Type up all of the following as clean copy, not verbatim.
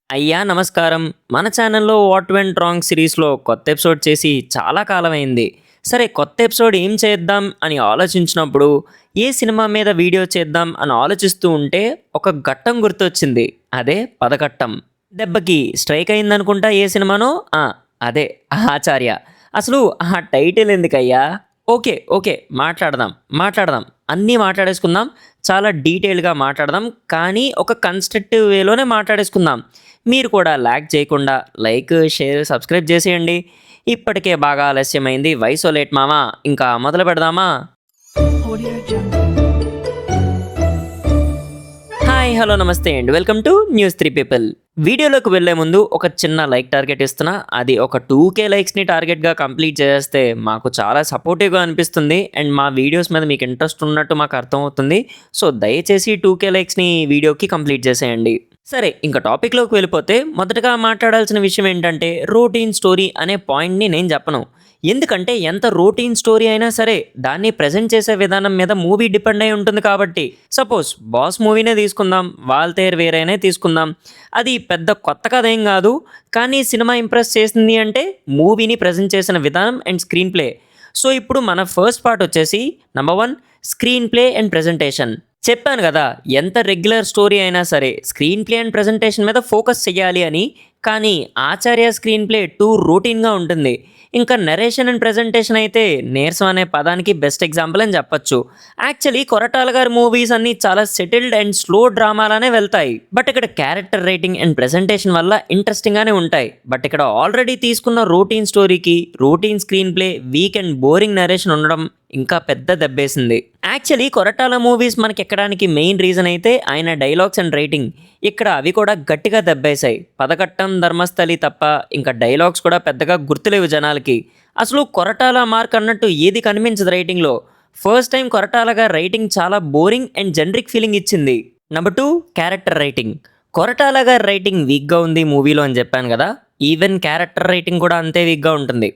అయ్యా నమస్కారం. మన ఛానల్‌లో 'వాట్ వెంట్ రాంగ్' సిరీస్‌లో కొత్త ఎపిసోడ్ చేసి చాలా కాలమైంది. సరే కొత్త ఎపిసోడ్ ఏం చేద్దాం అని ఆలోచించినప్పుడు, ఏ సినిమా మీద వీడియో చేద్దాం అని ఆలోచిస్తూ ఉంటే ఒక ఘట్టం గుర్తొచ్చింది. అదే 'పదకట్టం'. దెబ్బకి స్ట్రైక్ అయిందనుకుంటా ఏ సినిమానో? అదే 'ఆచార్య'. అసలు ఆ టైటిల్ ఎందుకయ్యా? ఓకే. ఓకే. మాట్లాడదాం. అన్నీ మాట్లాడేసుకుందాం. చాలా డీటెయిల్‌గా మాట్లాడదాం. కానీ ఒక కన్‌స్ట్రక్టివ్ వేలోనే మాట్లాడేసుకుందాం. మీరు కూడా ల్యాగ్ చేయకుండా లైక్, షేర్, సబ్స్క్రైబ్ చేసేయండి. ఇప్పటికే బాగా ఆలస్యమైంది. వయసో లేట్ మామ. ఇంకా మొదలు పెడదామా? Audio Jungle. హాయ్, హలో, నమస్తే and welcome to news 3 people. వీడియోలోకి వెళ్ళే ముందు ఒక చిన్న లైక్ టార్గెట్ ఇస్తున్నా. అది ఒక 2K లైక్స్‌ని టార్గెట్‌గా కంప్లీట్ చేసేస్తే మాకు చాలా సపోర్టివ్‌గా అనిపిస్తుంది. అండ్ మా వీడియోస్ మీద మీకు ఇంట్రెస్ట్ ఉన్నట్టు మాకు అర్థమవుతుంది. సో దయచేసి 2K లైక్స్‌ని వీడియోకి కంప్లీట్ చేసేయండి. సరే ఇంక టాపిక్‌లోకి వెళ్ళిపోతే మొదటగా మాట్లాడాల్సిన విషయం ఏంటంటే రొటీన్ స్టోరీ అనే పాయింట్‌ని నేను చెప్పను. ఎందుకంటే ఎంత రొటీన్ స్టోరీ అయినా సరే దాన్ని ప్రెజెంట్ చేసే విధానం మీద మూవీ డిపెండ్ అయి ఉంటుంది కాబట్టి. సపోజ్ 'బాస్' మూవీనే తీసుకుందాం, 'వాల్తేర్ వేరేనే' తీసుకుందాం. అది పెద్ద కొత్త కథ ఏం కాదు. కానీ సినిమా ఇంప్రెస్ చేసింది అంటే మూవీని ప్రెజెంట్ చేసిన విధానం అండ్ స్క్రీన్ ప్లే. సో ఇప్పుడు మన ఫస్ట్ పార్ట్ వచ్చేసి number 1 screen play and presentation. చెప్పాను కదా, ఎంత రెగ్యులర్ స్టోరీ అయినా సరే స్క్రీన్ ప్లే అండ్ ప్రెజెంటేషన్ మీద ఫోకస్ చేయాలి అని. కానీ 'ఆచార్య' స్క్రీన్ ప్లే టూ రొటీన్‌గా ఉంటుంది. ఇంకా నరేషన్ అండ్ ప్రెజెంటేషన్ అయితే నీరసం అనే పదానికి బెస్ట్ ఎగ్జాంపుల్ అని చెప్పొచ్చు. యాక్చువల్లీ కొరటాల గారి మూవీస్ అన్నీ చాలా సెటిల్డ్ అండ్ స్లో డ్రామాలానే వెళ్తాయి. బట్ ఇక్కడ క్యారెక్టర్ రైటింగ్ అండ్ ప్రెజెంటేషన్ వల్ల ఇంట్రెస్టింగ్గానే ఉంటాయి. బట్ ఇక్కడ ఆల్రెడీ తీసుకున్న రొటీన్ స్టోరీకి routine screen play, week and boring narration ఉండడం ఇంకా పెద్ద దెబ్బేసింది. యాక్చువల్లీ కొరటాల మూవీస్ మనకి ఎక్కడానికి మెయిన్ రీజన్ అయితే ఆయన డైలాగ్స్ అండ్ రైటింగ్. ఇక్కడ అవి కూడా గట్టిగా దెబ్బేశాయి. 'పదకట్టం', 'ధర్మస్థలి' తప్ప ఇంకా డైలాగ్స్ కూడా పెద్దగా గుర్తులేవు జనాలకి. అసలు కొరటాల మార్క్ అన్నట్టు ఏది కనిపించదు రైటింగ్లో. ఫస్ట్ టైం కొరటాల గారి రైటింగ్ చాలా బోరింగ్ అండ్ జనరిక్ ఫీలింగ్ ఇచ్చింది. Number 2 character writing. కొరటాల గారి రైటింగ్ వీక్గా ఉంది మూవీలో అని చెప్పాను కదా. ఈవెన్ క్యారెక్టర్ రైటింగ్ కూడా అంతే వీక్గా ఉంటుంది.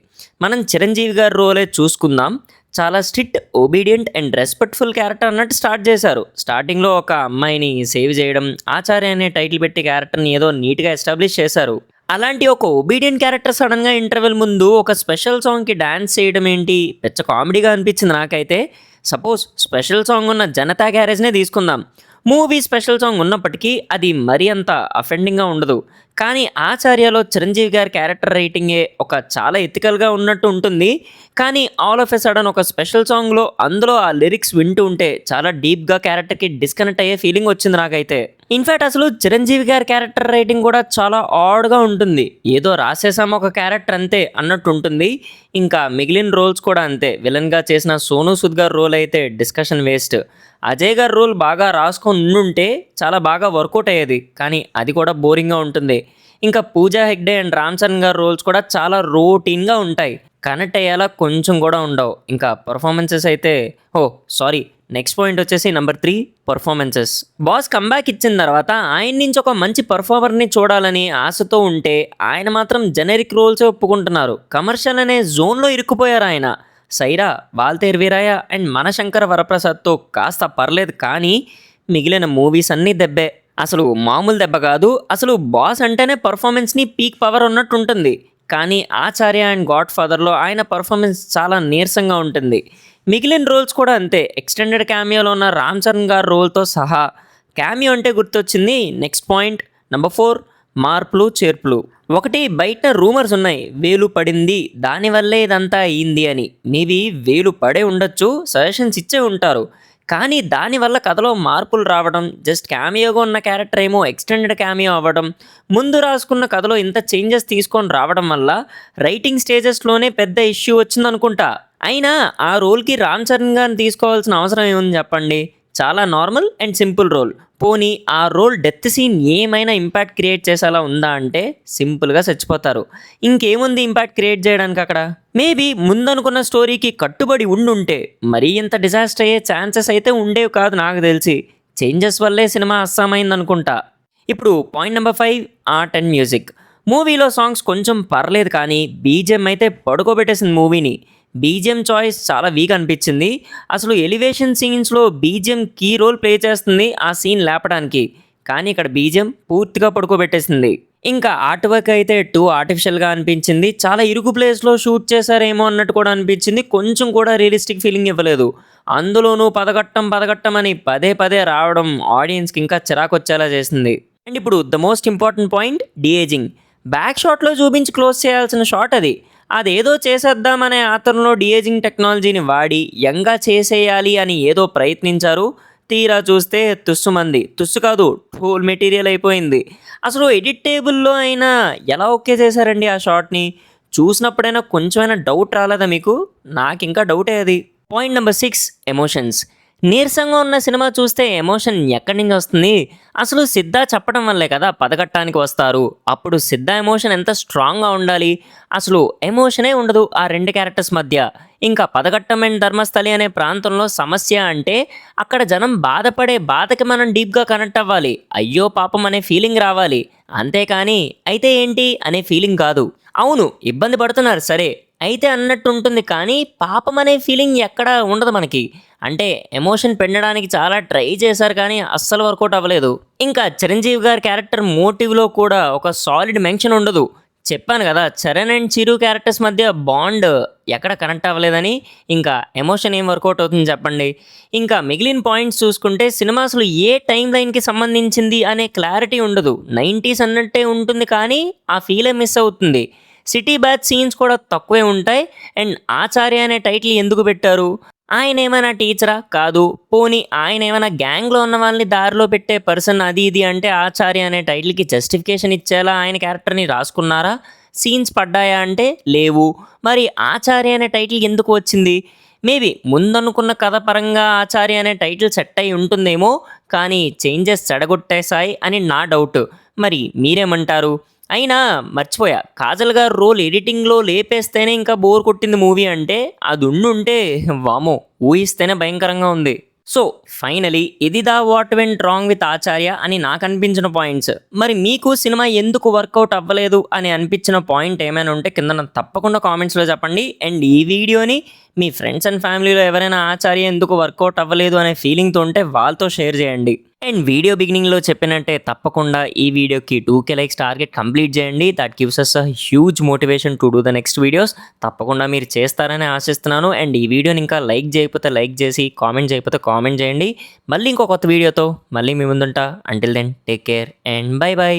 మనం చిరంజీవి గారి రోలే చూసుకుందాం. చాలా strict, obedient and respectful character అన్నట్టు స్టార్ట్ చేశారు. స్టార్టింగ్లో ఒక అమ్మాయిని సేవ్ చేయడం, ఆచార్య అనే టైటిల్ పెట్టి క్యారెక్టర్ని ఏదో నీట్గా ఎస్టాబ్లిష్ చేశారు. అలాంటి ఒక ఒబీడియంట్ క్యారెక్టర్ సడన్గా ఇంటర్వెల్ ముందు ఒక స్పెషల్ సాంగ్కి డ్యాన్స్ చేయడం ఏంటి, పెద్ద కామెడీగా అనిపించింది నాకైతే. సపోజ్ స్పెషల్ సాంగ్ ఉన్న 'జనతా గ్యారేజ్'నే తీసుకుందాం. మూవీ స్పెషల్ సాంగ్ ఉన్నప్పటికీ అది మరీ అంత అఫెండింగ్గా ఉండదు. కానీ 'ఆచార్యలో' చిరంజీవి గారి క్యారెక్టర్ రైటింగే ఒక చాలా ఎథికల్గా ఉన్నట్టు ఉంటుంది. కానీ ఆల్ ఆఫ్ ఎ సడన్ ఒక స్పెషల్ సాంగ్లో అందులో ఆ లిరిక్స్ వింటూ ఉంటే చాలా డీప్గా క్యారెక్టర్కి డిస్కనెక్ట్ అయ్యే ఫీలింగ్ వచ్చింది నాకైతే. ఇన్ఫ్యాక్ట్ అసలు చిరంజీవి గారి క్యారెక్టర్ రైటింగ్ కూడా చాలా ఆడ్గా ఉంటుంది. ఏదో రాసేసాం ఒక క్యారెక్టర్ అంతే అన్నట్టు ఉంటుంది. ఇంకా మిగిలిన రోల్స్ కూడా అంతే. విలన్గా చేసిన సోనూ సూద్ గారి రోల్ అయితే డిస్కషన్ వేస్ట్. అజయ్ గారి రోల్ బాగా రాసుకొని ఉండుంటే చాలా బాగా వర్కౌట్ అయ్యేది. కానీ అది కూడా బోరింగ్గా ఉంటుంది. ఇంకా పూజా హెగ్డే అండ్ రామ్ చరణ్ గారి రోల్స్ కూడా చాలా రొటీన్గా ఉంటాయి. కనెక్ట్ అయ్యేలా కొంచెం కూడా ఉండవు. ఇంకా పర్ఫార్మెన్సెస్ అయితే సారీ, నెక్స్ట్ పాయింట్ వచ్చేసి నెంబర్ 3 పర్ఫార్మెన్సెస్. బాస్ కంబ్యాక్ ఇచ్చిన తర్వాత ఆయన నుంచి ఒక మంచి పర్ఫార్మర్ని చూడాలని ఆశతో ఉంటే ఆయన మాత్రం జెనరిక్ రోల్సే ఒప్పుకుంటున్నారు. కమర్షియల్ అనే జోన్లో ఇరుక్కుపోయారు ఆయన. 'సైరా', 'వాల్తేర్ వీరయ్య' అండ్ 'మనశంకర వరప్రసాద్'తో కాస్త పర్లేదు. కానీ మిగిలిన మూవీస్ అన్నీ దెబ్బే. అసలు మామూలు దెబ్బ కాదు. అసలు బాస్ అంటేనే పర్ఫార్మెన్స్ని పీక్ పవర్ ఉన్నట్టు ఉంటుంది. కానీ 'ఆచార్య' అండ్ 'గాడ్ ఫాదర్'లో ఆయన పర్ఫార్మెన్స్ చాలా నీరసంగా ఉంటుంది. మిగిలిన రోల్స్ కూడా అంతే. ఎక్స్టెండెడ్ క్యామియోలో ఉన్న రామ్ చరణ్ గారి రోల్తో సహా. క్యామియో అంటే గుర్తొచ్చింది నెక్స్ట్ పాయింట్ నెంబర్ 4 మార్పులు చేర్పులు. ఒకటి, బయట రూమర్స్ ఉన్నాయి వేలు పడింది, దానివల్లే ఇదంతా అయింది అని. మేబీ వేలు పడే ఉండొచ్చు, సజెషన్స్ ఇచ్చే ఉంటారు. కానీ దానివల్ల కథలో మార్పులు రావడం, జస్ట్ క్యామియోగా ఉన్న క్యారెక్టర్ ఏమో ఎక్స్టెండెడ్ క్యామియో అవ్వడం, ముందు రాసుకున్న కథలో ఇంత చేంజెస్ తీసుకొని రావడం వల్ల రైటింగ్ స్టేజెస్లోనే పెద్ద ఇష్యూ వచ్చిందనుకుంటా. అయినా ఆ రోల్కి రామ్ చరణ్ గారిని తీసుకోవాల్సిన అవసరం ఏముంది చెప్పండి. చాలా నార్మల్ అండ్ సింపుల్ రోల్. పోనీ ఆ రోల్ డెత్ సీన్ ఏమైనా ఇంపాక్ట్ క్రియేట్ చేసేలా ఉందా అంటే సింపుల్గా చచ్చిపోతారు. ఇంకేముంది ఇంపాక్ట్ క్రియేట్ చేయడానికి అక్కడ. మేబీ ముందనుకున్న స్టోరీకి కట్టుబడి ఉండుంటే మరీ ఇంత డిజాస్టర్ అయ్యే ఛాన్సెస్ అయితే ఉండేవి కాదు నాకు తెలిసి. చేంజెస్ వల్లే సినిమా అస్సామైందనుకుంటా. ఇప్పుడు point number 5 art and music. మూవీలో సాంగ్స్ కొంచెం పర్లేదు కానీ బీజిఎం అయితే పడుకోబెట్టేసింది మూవీని. బీజిఎం చాయిస్ చాలా వీక్ అనిపించింది. అసలు ఎలివేషన్ సీన్స్లో బీజిఎం కీ రోల్ ప్లే చేస్తుంది ఆ సీన్ లేపడానికి. కానీ ఇక్కడ బీజిఎం పూర్తిగా పడుకోబెట్టేసింది. ఇంకా ఆర్ట్ వర్క్ అయితే టూ ఆర్టిఫిషియల్గా అనిపించింది. చాలా ఇరుకు ప్లేస్లో షూట్ చేశారేమో అన్నట్టు కూడా అనిపించింది. కొంచెం కూడా రియలిస్టిక్ ఫీలింగ్ ఇవ్వలేదు. అందులోనూ పదగట్టం పదగట్టం అని పదే పదే రావడం ఆడియన్స్కి ఇంకా చిరాకు వచ్చేలా చేసింది. అండ్ ఇప్పుడు the most important point, de-ageing. Back షాట్లో చూపించి క్లోజ్ చేయాల్సిన షాట్ అది. అదేదో చేసేద్దామనే ఆతరంలో డిఏజింగ్ టెక్నాలజీని వాడి యంగా చేసేయాలి అని ఏదో ప్రయత్నించారు. తీరా చూస్తే తుస్సుమంది. తుస్సు కాదు, టోల్ మెటీరియల్ అయిపోయింది. అసలు ఎడిట్ టేబుల్‌లో అయినా ఎలా ఓకే చేశారండి ఆ షాట్‌ని? చూసినప్పుడైనా కొంచెమైనా డౌట్ రాలేదా మీకు? నాకింకా డౌటే అది. Point number 6, emotions. నీరసంగా ఉన్న సినిమా చూస్తే ఎమోషన్ ఎక్కడి నుంచి వస్తుంది? అసలు సిద్ధ చెప్పడం వల్లే కదా పదగట్టానికి వస్తారు. అప్పుడు సిద్ధ ఎమోషన్ ఎంత స్ట్రాంగ్‌గా ఉండాలి? అసలు ఎమోషనే ఉండదు ఆ 2 క్యారెక్టర్స్ మధ్య. ఇంకా పదగట్టం అండ్ ధర్మస్థలి అనే ప్రాంతంలో సమస్య అంటే అక్కడ జనం బాధపడే బాధకి మనం డీప్గా కనెక్ట్ అవ్వాలి. అయ్యో పాపం అనే ఫీలింగ్ రావాలి. అంతేకాని అయితే ఏంటి అనే ఫీలింగ్ కాదు. అవును, ఇబ్బంది పడుతున్నారు సరే, అయితే అన్నట్టు ఉంటుంది కానీ పాపం అనే ఫీలింగ్ ఎక్కడ ఉండదు మనకి. అంటే ఎమోషన్ పెంచడానికి చాలా ట్రై చేశారు కానీ అస్సలు వర్కౌట్ అవ్వలేదు. ఇంకా చిరంజీవి గారి క్యారెక్టర్ మోటివ్లో కూడా ఒక సాలిడ్ మెన్షన్ ఉండదు. చెప్పాను కదా, చరణ్ అండ్ చిరు క్యారెక్టర్స్ మధ్య బాండ్ ఎక్కడ కనెక్ట్ అవ్వలేదని. ఇంకా ఎమోషన్ ఏం వర్కౌట్ అవుతుంది చెప్పండి. ఇంకా మిగిలిన పాయింట్స్ చూసుకుంటే సినిమా అసలు ఏ టైం లైన్కి సంబంధించింది అనే క్లారిటీ ఉండదు. 90s అన్నట్టే ఉంటుంది కానీ ఆ ఫీలే మిస్ అవుతుంది. సిటీ బ్యాచ్ సీన్స్ కూడా తక్కువే ఉంటాయి. అండ్ ఆచార్య అనే టైటిల్ ఎందుకు పెట్టారు? ఆయన ఏమైనా టీచరా? కాదు. పోనీ ఆయన ఏమైనా గ్యాంగ్లో ఉన్న వాళ్ళని దారిలో పెట్టే పర్సన్ అది ఇది అంటే ఆచార్య అనే టైటిల్కి జస్టిఫికేషన్ ఇచ్చేలా ఆయన క్యారెక్టర్ని రాసుకున్నారా? సీన్స్ పడ్డాయా అంటే లేవు. మరి ఆచార్య అనే టైటిల్ ఎందుకు వచ్చింది? మేబీ ముందనుకున్న కథ పరంగా ఆచార్య అనే టైటిల్ సెట్ అయి ఉంటుందేమో, కానీ చేంజెస్ చెడగొట్టేశాయి అని నా డౌట్. మరి మీరేమంటారు? అయినా మర్చిపోయా, కాజల్ గారు రోల్ ఎడిటింగ్లో లేపేస్తేనే ఇంకా బోర్ కొట్టింది మూవీ అంటే, అది ఉండుంటే వామో ఊహిస్తేనే భయంకరంగా ఉంది. సో ఫైనలీ ఇది దా వాట్ వెంట్ రాంగ్ విత్ ఆచార్య అని నాకు అనిపించిన పాయింట్స్. మరి మీకు సినిమా ఎందుకు వర్కౌట్ అవ్వలేదు అని అనిపించిన పాయింట్ ఏమైనా ఉంటే కింద నాకు తప్పకుండా కామెంట్స్లో చెప్పండి. అండ్ ఈ వీడియోని మీ ఫ్రెండ్స్ అండ్ ఫ్యామిలీలో ఎవరైనా ఆచార్య ఎందుకు వర్కౌట్ అవ్వలేదు అనే ఫీలింగ్తో ఉంటే వాళ్ళతో షేర్ చేయండి. అండ్ వీడియో బిగినింగ్లో చెప్పినట్టే తప్పకుండా ఈ వీడియోకి 2K లైక్స్ టార్గెట్ కంప్లీట్ చేయండి. That gives us a huge motivation to do the next videos. తప్పకుండా మీరు చేస్తారని ఆశిస్తున్నాను. అండ్ ఈ వీడియోని ఇంకా లైక్ చేయకపోతే లైక్ చేసి, కామెంట్ చేయకపోతే కామెంట్ చేయండి. మళ్ళీ ఇంకో కొత్త వీడియోతో మళ్ళీ మీ ముందుంటా. Until then take care and bye by.